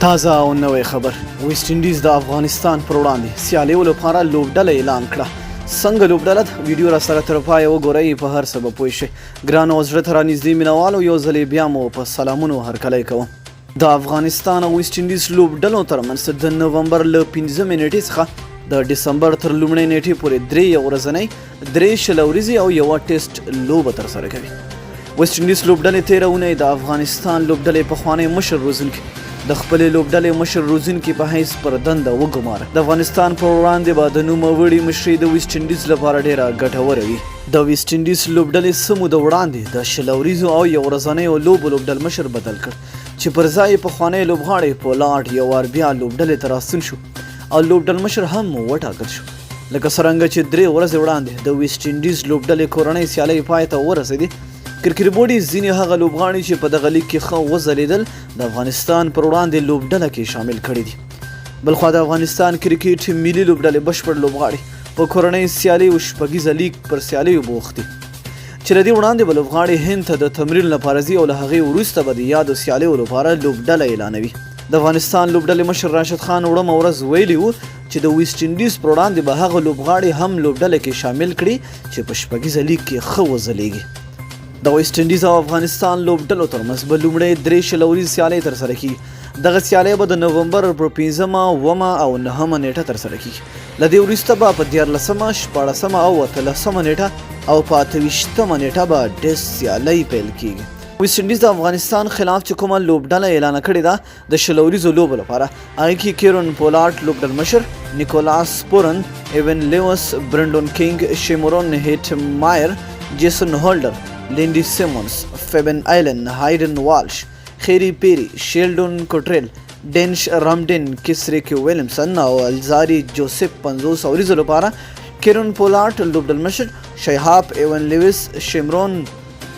تازه او نوې خبر ویسټ انډیز د افغانستان پر وړاندې سیالیو لپاره لوبډله اعلان کړه څنګه لوبډله ویډیو را سره تر پایه وګورئ په هر څه به پوه شئ ګرانو او زړه ته رانږدې مینوالو یو ځلې بیا مو په سلامونو هرکلی کوم د افغانستان او ویسټ انډیز لوبډلو ترمنځ د نومبر له 15 نیټې څخه د ډسمبر تر لومړۍ نیټې پورې درې ورځنۍ درې شل ورځې او یوه ټیسټ لوبه ترسره کوي ویسټ انډیز لوبډلې تېره اونۍ د افغانستان لوبډلې پخوانی مشر روزونکي د خپلې لوبډلې مشر روزونکي په حیث پر دنده وګماره د افغانستان پر وړاندې به د نوموړي مشري د ویسټ انډیز لپاره ډیره ګټوره وي د ویسټ انډیز لوبډلې څه موده وړاندې د شل ورځو او یو ورځنیو لوبو لوبډل مشر بدل کړ چې پر ځای یې پخوانی لوبغاړی پولارډ یو وار بیا لوبډلې ته راستون شو او لوبډل مشر هم وټاکل شو لکه څرنګه چې درې ورځې وړاندې د ویسټ انډیز لوبډلې کورنۍ سیالۍ پای ته ورسېدې کرکټبورډي ځینې هغه لوبغاړي چې په دغه لیګ کې ښه وځلېدل د افغانستان پر وړاندې لوبډله کې شامل کړي دي بلخوا د افغانستان کرکټ ملي لوبډلې بشپړ لوبغاړي په کورنۍ سیالۍ او شپږیزه لیګ پر سیالیو بوخت دي چې له دې وړاندې به لوبغاړي هند ته د تمرین لپاره ځي او له هغې وروسته به د یادو سیالیو لپاره لوبډله اعلانوي د افغانستان لوبډلې مشر راشد خان وړمه ورځ ویلي وو چې د ویسټ انډیز پر وړاندې به هغه لوبغاړي هم لوبډله کې شامل کړي چې په شپږیزه لیګ کې ښه وځلیږي د ویسټ انډیز او افغانستان لوبډلو ترمنځ به لومړی درې شل ورځې سیالۍ ترسره کیږي دغه سیالۍ به د نومبر پر 15 اوومه او نهمه نیټه ترسره کیږي له دې وروسته به په 14 14 او 13 نیټه او په 28 نیټه به ټیسټ سیالۍ پیل کیږي ویسټ انډیز د افغانستان خلاف چې کومه لوبډله اعلان کړې ده د شل ورځو لوبو لپاره هغې کې کیرون پولارډ لوبډل مشر نیکولاس پورن ایون لیوس برنډون کینګ شیمورون هیټ مایر جیسن هولډر لینډي سیمونز فیبن آیلن هایډن والش خیری پیری شیلډون کوټریل ډینش رامډین کسریک ویلیمسن او الزاري جوسف 50 ورځو لپاره کیرون پولارډ لوبډل مشر شیهاب ایون لیوس شیمرون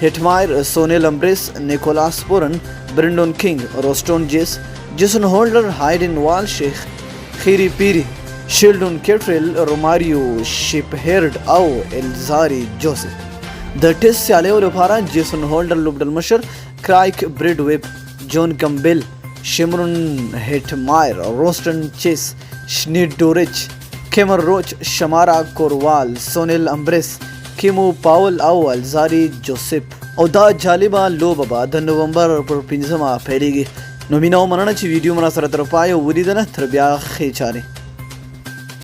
هیټمایر سونیل امبریس نیکولاس پورن برنډون کینګ روسټون جیسن هولډر هایډن والش خیری پیری شیلډون کیټریل روماریو شیپهرډ او الزاري جوسف د ټیسټ سیالیو لپاره جیسن هولډر لوبډل مشر کرایک بریډ ویب جون کمبل شیمرون هیټمایر روسټن چیس شنیډورچ کیمر روچ شمارا کوروال سونیل امبریس کیمو پاول او الزاري جوسف او دا جالبه لوبه به د نومبر پر 15 پیلیږي نو مینه او مننه چې ویډیو مرا سره تر پایه ولیدله تر بیا ښې چارې